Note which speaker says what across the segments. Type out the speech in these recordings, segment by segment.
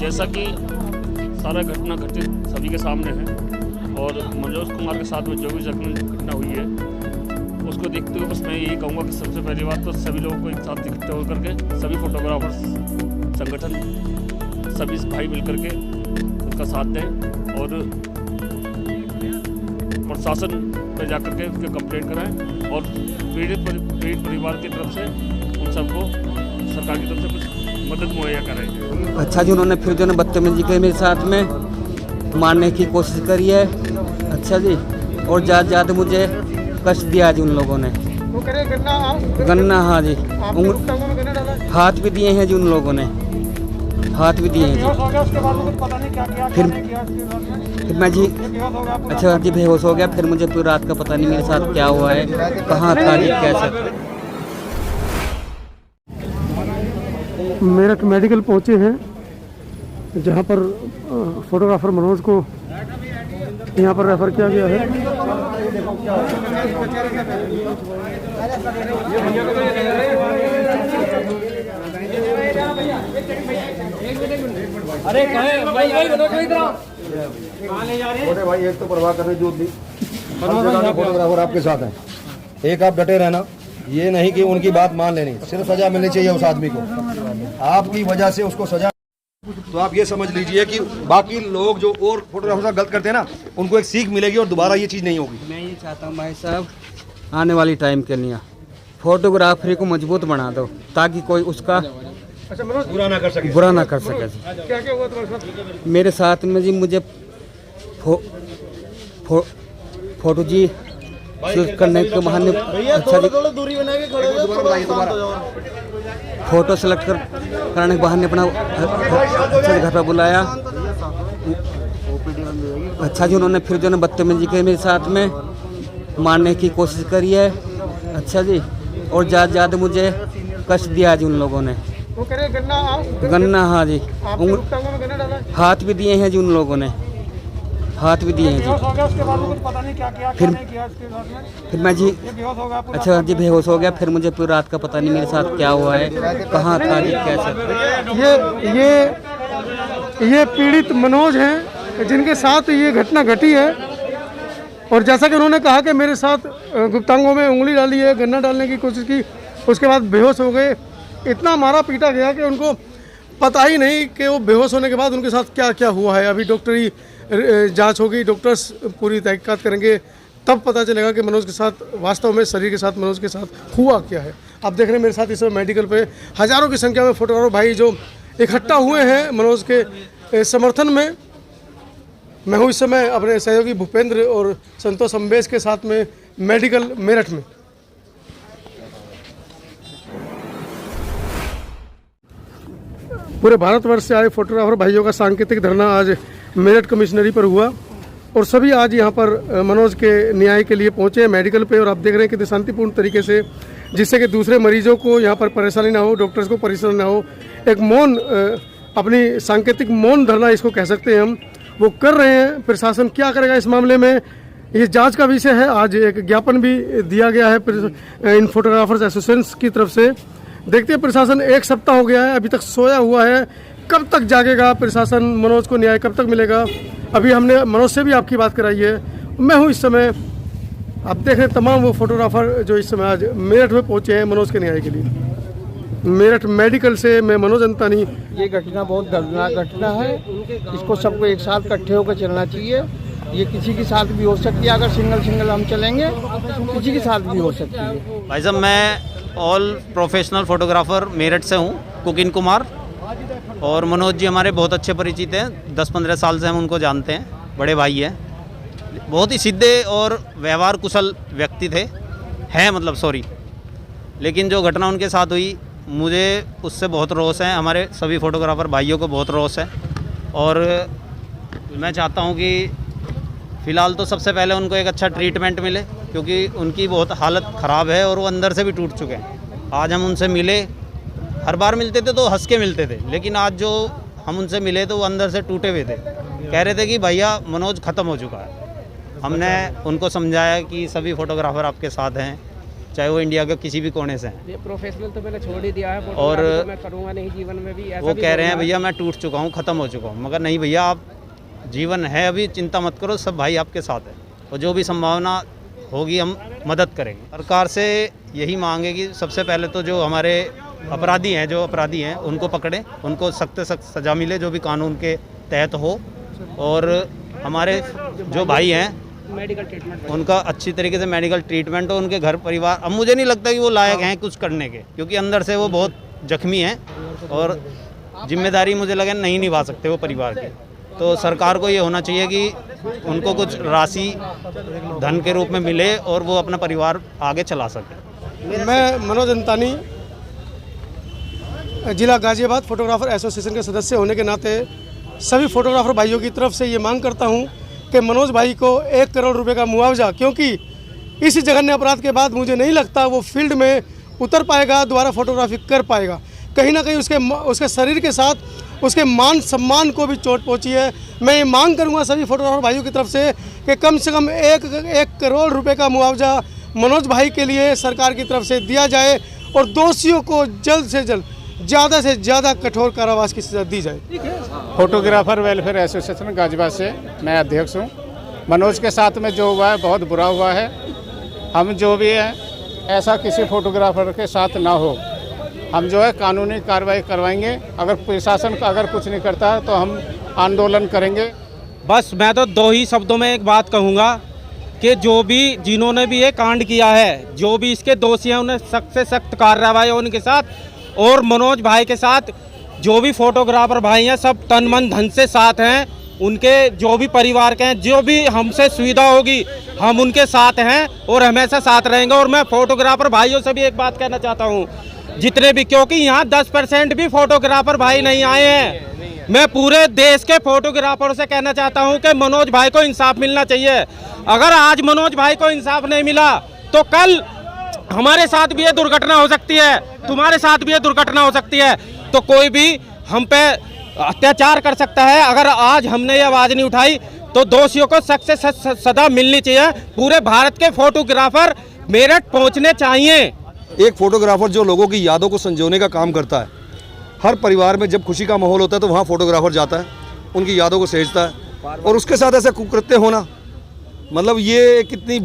Speaker 1: जैसा कि सारा घटना घटित सभी के सामने है और मनोज कुमार के साथ में जो भी घटना हुई है उसको देखते हुए बस मैं यही कहूँगा कि सबसे पहली बात तो सभी लोगों को एक साथ इकट्ठे होकर के सभी फोटोग्राफर्स संगठन सभी भाई मिल करके उसका साथ दें और प्रशासन पे जाकर के उसके कंप्लेंट कराएं और पीड़ित परिवार की तरफ से उन सबको सरकार की तरफ से कुछ मदद मुहैया कराएंगे।
Speaker 2: अच्छा जी, उन्होंने फिर जो है बदतमीजी की मेरे साथ में मारने की कोशिश करी है। अच्छा जी, और ज़्यादा मुझे कष्ट दिया जी उन लोगों ने।
Speaker 3: वो करे
Speaker 2: गन्ना, हाँ जी, हाथ भी दिए हैं जी उन लोगों ने, हाथ भी दिए हैं जी। फिर मैं जी अच्छा जी बेहोश हो गया। फिर मुझे पूरी रात का पता नहीं मेरे साथ क्या हुआ है, कहाँ था जी, कैसे।
Speaker 3: मेरठ मेडिकल पहुंचे हैं जहां पर फोटोग्राफर मनोज को यहां पर रेफर किया गया है।
Speaker 4: अरे
Speaker 5: छोटे भाई, एक तो परवाह करने जो फोटोग्राफर आपके साथ हैं, एक आप डटे रहना, ये नहीं कि उनकी बात मान लेनी, सिर्फ सजा मिलनी चाहिए उस आदमी को। आपकी वजह से उसको सजा, तो आप ये समझ लीजिए कि बाकी लोग जो और फोटोग्राफर गलत करते हैं ना, उनको एक सीख मिलेगी और दोबारा ये चीज़ नहीं होगी।
Speaker 2: मैं ये चाहता हूँ भाई साहब, आने वाली टाइम के लिए फोटोग्राफरी को मजबूत बना दो ताकि कोई उसका
Speaker 5: बुरा ना कर सके।
Speaker 3: क्या क्या हुआ तुम्हारे साथ?
Speaker 2: मेरे साथ में जी मुझे फोटो जी शूट करने के बहाने अच्छा जी फोटो सेलेक्ट कराने के बहाने अपना अच्छा घर पर बुलाया। अच्छा जी, उन्होंने फिर जो है बदतमीजी की मेरे साथ में मारने की कोशिश करी है। अच्छा जी, और ज़्यादा मुझे कष्ट दिया जी उन लोगों ने।
Speaker 3: वो करे
Speaker 2: गन्ना, हाँ जी, हाथ भी दिए हैं जी उन लोगों ने, हाथ भी दिए हैं जी।
Speaker 3: उसके बाद कुछ पता नहीं क्या किया, क्या नहीं किया इसके साथ में।
Speaker 2: फिर मैं जी
Speaker 3: बेहोश हो गया।
Speaker 2: अच्छा जी बेहोश हो गया। फिर मुझे पूरी रात का पता नहीं मेरे साथ क्या हुआ है, कहाँ था जी, कैसे।
Speaker 3: ये पीड़ित मनोज हैं जिनके साथ ये घटना घटी है। और जैसा कि उन्होंने कहा कि मेरे साथ गुप्तांगों में उंगली डाली है, गन्ना डालने की कोशिश की, उसके बाद बेहोश हो गए। इतना मारा पीटा गया कि उनको पता ही नहीं कि वो बेहोश होने के बाद उनके साथ क्या क्या हुआ है। अभी डॉक्टरी जांच होगी, डॉक्टर्स पूरी तहकीकात करेंगे, तब पता चलेगा कि मनोज के साथ वास्तव में शरीर के साथ मनोज के साथ हुआ क्या है। आप देख रहे हैं मेरे साथ इस समय मेडिकल पे हज़ारों की संख्या में फोटोग्राफर भाई जो इकट्ठा हुए हैं मनोज के समर्थन में। मैं हूँ इस समय अपने सहयोगी भूपेंद्र और संतोष अम्बेश के साथ में मेडिकल मेरठ में। पूरे भारतवर्ष से आए फोटोग्राफर भाइयों का सांकेतिक धरना आज मेरठ कमिश्नरी पर हुआ और सभी आज यहाँ पर मनोज के न्याय के लिए पहुँचे हैं मेडिकल पे। और आप देख रहे हैं कि शांतिपूर्ण तरीके से, जिससे कि दूसरे मरीजों को यहाँ पर परेशानी ना हो, डॉक्टर्स को परेशानी ना हो, एक मौन अपनी सांकेतिक मौन धरना इसको कह सकते हैं हम, वो कर रहे हैं। प्रशासन क्या करेगा इस मामले में, ये जांच का विषय है। आज एक ज्ञापन भी दिया गया है इन फोटोग्राफर्स एसोसिएशन की तरफ से। देखते हैं, प्रशासन एक सप्ताह हो गया है, अभी तक सोया हुआ है। कब तक जागेगा प्रशासन, मनोज को न्याय कब तक मिलेगा। अभी हमने मनोज से भी आपकी बात कराई है। मैं हूँ इस समय, आप देख रहे हैं तमाम वो फोटोग्राफर जो इस समय आज मेरठ में पहुँचे हैं मनोज के न्याय के लिए। मेरठ मेडिकल से मैं मनोज अंतानी।
Speaker 4: ये घटना बहुत दर्दनाक घटना है, इसको सबको एक साथ इकट्ठे होकर चलना चाहिए। ये किसी के साथ भी हो सकती है, अगर सिंगल हम चलेंगे किसी के साथ भी हो सकती है।
Speaker 6: भाई साहब, मैं ऑल प्रोफेशनल फोटोग्राफर मेरठ से हूँ, कुकिन कुमार। और मनोज जी हमारे बहुत अच्छे परिचित हैं, 10-15 साल से हम उनको जानते हैं, बड़े भाई हैं। बहुत ही सीधे और व्यवहार कुशल व्यक्ति थे, हैं मतलब सॉरी। लेकिन जो घटना उनके साथ हुई, मुझे उससे बहुत रोष है, हमारे सभी फोटोग्राफर भाइयों को बहुत रोष है। और मैं चाहता हूँ कि फ़िलहाल तो सबसे पहले उनको एक अच्छा ट्रीटमेंट मिले, क्योंकि उनकी बहुत हालत ख़राब है और वो अंदर से भी टूट चुके हैं। आज हम उनसे मिले, हर बार मिलते थे तो हंस के मिलते थे, लेकिन आज जो हम उनसे मिले तो वो अंदर से टूटे हुए थे। कह रहे थे कि भैया मनोज ख़त्म हो चुका है। हमने उनको समझाया कि सभी फोटोग्राफर आपके साथ हैं, चाहे वो इंडिया के किसी भी कोने से हैं।
Speaker 7: ये प्रोफेशनल तो मैंने छोड़ ही दिया है,
Speaker 6: और
Speaker 7: फोटोग्राफी तो मैं करूँगा नहीं जीवन में भी, ऐसा
Speaker 6: वो
Speaker 7: भी
Speaker 6: कह रहे हैं
Speaker 7: बोलना।
Speaker 6: भैया मैं टूट चुका हूँ, ख़त्म हो चुका हूँ, मगर नहीं भैया, आप जीवन है अभी, चिंता मत करो, सब भाई आपके साथ है और जो भी संभावना होगी हम मदद करेंगे। सरकार से यही मांग है कि सबसे पहले तो जो हमारे अपराधी हैं उनको पकड़ें, उनको सख्त से सख्त सज़ा मिले जो भी कानून के तहत हो, और हमारे जो भाई हैं
Speaker 7: मेडिकल ट्रीटमेंट
Speaker 6: उनका अच्छी तरीके से मेडिकल ट्रीटमेंट हो, उनके घर परिवार। अब मुझे नहीं लगता कि वो लायक हैं कुछ करने के, क्योंकि अंदर से वो बहुत जख्मी हैं और जिम्मेदारी मुझे लगे नहीं निभा सकते वो परिवार की। तो सरकार को ये होना चाहिए कि उनको कुछ राशि धन के रूप में मिले और वो अपना परिवार आगे चला सके।
Speaker 3: मैं मनोज अंतानी, जिला गाजियाबाद फोटोग्राफर एसोसिएशन के सदस्य होने के नाते सभी फोटोग्राफर भाइयों की तरफ से ये मांग करता हूँ कि मनोज भाई को 1 करोड़ रुपए का मुआवजा, क्योंकि इस जघन्य अपराध के बाद मुझे नहीं लगता वो फील्ड में उतर पाएगा, दोबारा फोटोग्राफी कर पाएगा। कहीं ना कहीं उसके शरीर के साथ उसके मान सम्मान को भी चोट पहुंची है। मैं ये मांग करूंगा सभी फोटोग्राफर भाइयों की तरफ से कि कम 1 करोड़ रुपए का मुआवजा मनोज भाई के लिए सरकार की तरफ से दिया जाए और दोषियों को जल्द से जल्द, ज़्यादा से ज़्यादा कठोर कारावास की सज़ा दी जाए।
Speaker 8: फोटोग्राफर वेलफेयर एसोसिएशन गाजियाबाद से मैं अध्यक्ष हूँ। मनोज के साथ में जो हुआ है बहुत बुरा हुआ है। हम जो भी हैं ऐसा किसी फोटोग्राफर के साथ ना हो। हम जो है कानूनी कार्रवाई करवाएंगे। अगर प्रशासन का अगर कुछ नहीं करता है तो हम आंदोलन करेंगे।
Speaker 9: बस मैं तो 2 ही शब्दों में एक बात कहूँगा कि जिन्होंने भी ये कांड किया है, जो भी इसके दोषी हैं, उन्हें सख्त से सख्त कार्रवाई हो उनके साथ, और मनोज भाई के साथ जो भी फोटोग्राफर भाई हैं सब तन मन धन से साथ हैं। उनके जो भी परिवार के हैं, जो भी हमसे सुविधा होगी हम उनके साथ हैं और हमेशा साथ रहेंगे। और मैं फोटोग्राफर भाइयों से भी एक बात कहना चाहता हूँ, जितने भी, क्योंकि यहाँ 10% भी फोटोग्राफर भाई नहीं आए हैं, मैं पूरे देश के फोटोग्राफरों से कहना चाहता हूँ कि मनोज भाई को इंसाफ मिलना चाहिए। अगर आज मनोज भाई को इंसाफ नहीं मिला तो कल हमारे साथ भी ये दुर्घटना हो सकती है, तुम्हारे साथ भी ये दुर्घटना हो सकती है। तो कोई भी हम पे अत्याचार कर सकता है। अगर आज हमने ये आवाज़ नहीं उठाई तो दोषियों को सख्त से सख्त सजा मिलनी चाहिए। पूरे भारत के फोटोग्राफर मेरठ पहुंचने चाहिए।
Speaker 5: एक फोटोग्राफर जो लोगों की यादों को संजोने का काम करता है, हर परिवार में जब खुशी का माहौल होता है तो वहाँ फोटोग्राफर जाता है, उनकी यादों को सहेजता है, और उसके साथ ऐसा कुकृत्य होना, मतलब ये कितनी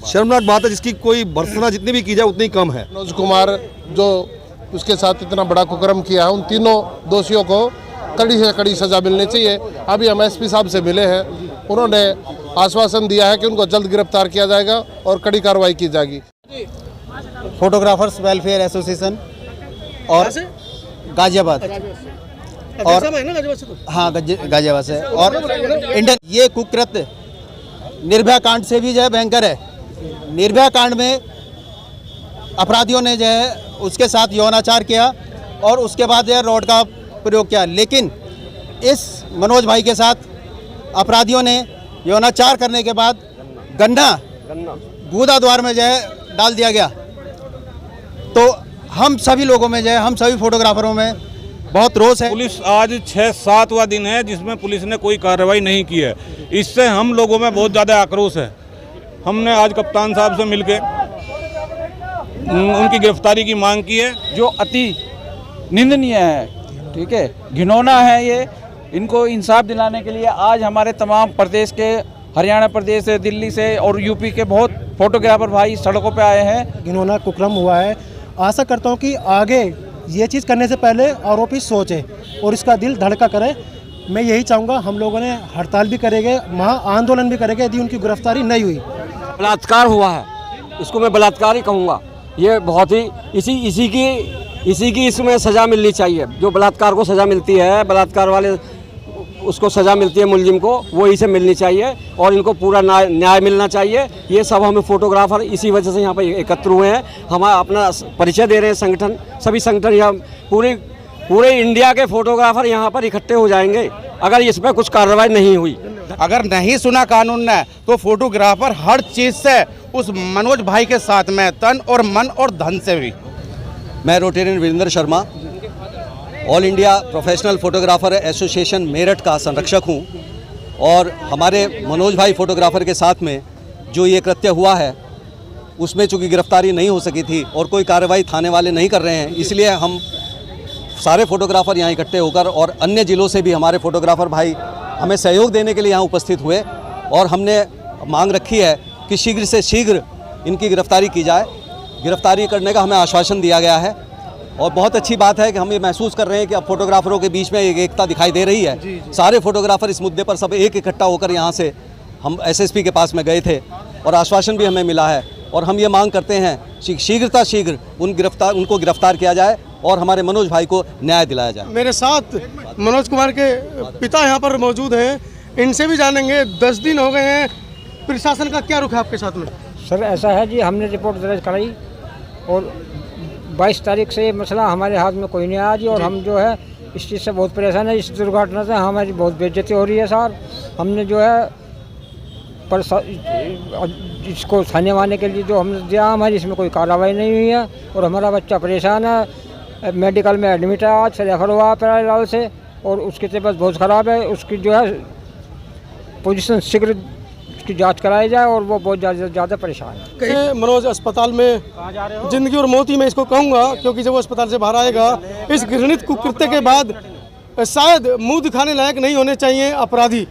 Speaker 5: शर्मनाक बात है जिसकी कोई भर्त्सना जितनी भी की जाए उतनी कम है।
Speaker 10: मनोज कुमार जो उसके साथ इतना बड़ा कुकर्म किया है, उन तीनों दोषियों को कड़ी से कड़ी सजा मिलनी चाहिए। अभी हम एसपी साहब से मिले हैं, उन्होंने आश्वासन दिया है कि उनको जल्द गिरफ्तार किया जाएगा और कड़ी कार्रवाई की जाएगी।
Speaker 4: फोटोग्राफर्स वेलफेयर एसोसिएशन और गाजियाबाद, और हाँ गाजियाबाद से, और इंडियन, ये कुकृत्य निर्भया कांड से भी जो है भयंकर है। निर्भया कांड में अपराधियों ने जो है उसके साथ यौनाचार किया और उसके बाद जो है रॉड का प्रयोग किया, लेकिन इस मनोज भाई के साथ अपराधियों ने यौनाचार करने के बाद गन्ना बूदा द्वार में जो है डाल दिया गया। तो हम सभी लोगों में जो है, हम सभी फोटोग्राफरों में बहुत रोष है।
Speaker 11: पुलिस आज 6-7वां दिन है जिसमें पुलिस ने कोई कार्रवाई नहीं की है। इससे हम लोगों में बहुत ज़्यादा आक्रोश है। हमने आज कप्तान साहब से मिलके उनकी गिरफ्तारी की मांग की है,
Speaker 12: जो अति निंदनीय है, ठीक है, घिनौना है। ये इनको इंसाफ दिलाने के लिए आज हमारे तमाम प्रदेश के, हरियाणा प्रदेश से, दिल्ली से और यूपी के बहुत फोटोग्राफर भाई सड़कों पे आए हैं।
Speaker 13: घिनौना कुकर्म हुआ है। आशा करता हूँ कि आगे ये चीज़ करने से पहले आरोपी सोचे और इसका दिल धड़का करे। मैं यही चाहूँगा, हम लोगों ने हड़ताल भी करेंगे, महा आंदोलन भी करेंगे यदि उनकी गिरफ्तारी नहीं हुई।
Speaker 14: बलात्कार हुआ है, इसको मैं बलात्कार ही कहूँगा। ये बहुत ही इसी की इसमें सज़ा मिलनी चाहिए। जो बलात्कार को सज़ा मिलती है, बलात्कार वाले उसको सज़ा मिलती है मुलजिम को, वो इसे मिलनी चाहिए और इनको पूरा न्याय मिलना चाहिए। ये सब हमें फोटोग्राफर इसी वजह से यहाँ पर एकत्र हुए हैं। हम अपना परिचय दे रहे हैं, संगठन, सभी संगठन यहाँ पूरे इंडिया के फोटोग्राफर यहाँ पर इकट्ठे हो जाएंगे अगर इस पर कुछ कार्रवाई नहीं हुई।
Speaker 15: अगर नहीं सुना कानून ने तो फोटोग्राफर हर चीज़ से उस मनोज भाई के साथ में, तन और मन और धन से भी।
Speaker 5: मैं Rotarian Virendra Sharma, all India professional photographer association Meerut का संरक्षक हूं, और हमारे मनोज भाई फोटोग्राफर के साथ में जो ये कृत्य हुआ है
Speaker 16: उसमें चूँकि गिरफ्तारी नहीं हो सकी थी और कोई कार्रवाई थाने वाले नहीं कर रहे हैं, इसलिए हम सारे फोटोग्राफर यहाँ इकट्ठे होकर और अन्य ज़िलों से भी हमारे फोटोग्राफर भाई हमें सहयोग देने के लिए यहाँ उपस्थित हुए और हमने मांग रखी है कि शीघ्र से शीघ्र इनकी गिरफ्तारी की जाए। गिरफ्तारी करने का हमें आश्वासन दिया गया है और बहुत अच्छी बात है कि हम ये महसूस कर रहे हैं कि अब फोटोग्राफरों के बीच में एक एकता दिखाई दे रही है। सारे फोटोग्राफर इस मुद्दे पर सब एक इकट्ठा होकर यहाँ से हम एसएसपी के पास में गए थे और आश्वासन भी हमें मिला है और हम ये मांग करते हैं शीघ्रता शीघ्र उनको गिरफ्तार किया जाए और हमारे मनोज भाई को न्याय दिलाया जाए।
Speaker 3: मेरे साथ मनोज कुमार के पिता यहाँ पर मौजूद हैं, इनसे भी जानेंगे। 10 दिन हो गए हैं, प्रशासन का क्या रुख है आपके साथ में?
Speaker 17: सर ऐसा है जी, हमने रिपोर्ट दर्ज कराई और 22 तारीख से ये मसला हमारे हाथ में कोई नहीं आया जी और हम जो है इस चीज़ से बहुत परेशान है। इस दुर्घटना से हमारी बहुत बेइज्जती हो रही है सर। हमने जो है पर इसको थाने वाने के लिए जो हमने दिया, हमारी इसमें कोई कार्रवाई नहीं हुई है और हमारा बच्चा परेशान है। मेडिकल में एडमिट है, आज से रेफर हुआ पैरालाल से और उसकी तबीयत बहुत ख़राब है। उसकी जो है पोजीशन शीघ्र उसकी जांच कराई जाए और वो बहुत ज़्यादा परेशान है।
Speaker 3: मनोज अस्पताल में जिंदगी और मौत ही मैं इसको कहूँगा, क्योंकि जब वो अस्पताल से बाहर आएगा इस घृणित कुकृत्य के बाद शायद मुंह दिखाने लायक नहीं होने चाहिए अपराधी,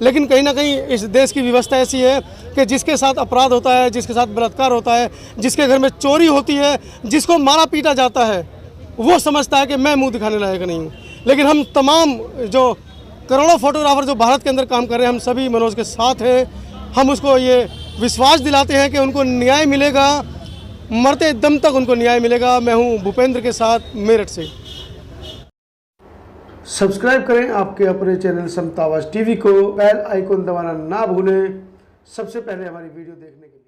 Speaker 3: लेकिन कहीं ना कहीं इस देश की व्यवस्था ऐसी है कि जिसके साथ अपराध होता है, जिसके साथ बलात्कार होता है, जिसके घर में चोरी होती है, जिसको मारा पीटा जाता है, वो समझता है कि मैं मुंह दिखाने लायक नहीं हूँ। लेकिन हम तमाम जो करोड़ों फोटोग्राफर जो भारत के अंदर काम कर रहे हैं, हम सभी मनोज के साथ हैं। हम उसको ये विश्वास दिलाते हैं कि उनको न्याय मिलेगा, मरते दम तक उनको न्याय मिलेगा। मैं हूँ भूपेंद्र के साथ मेरठ से। सब्सक्राइब करें आपके अपने चैनल समता आवाज़ टीवी को, बेल आइकन दबाना ना भूलें सबसे पहले हमारी वीडियो देखने के लिए।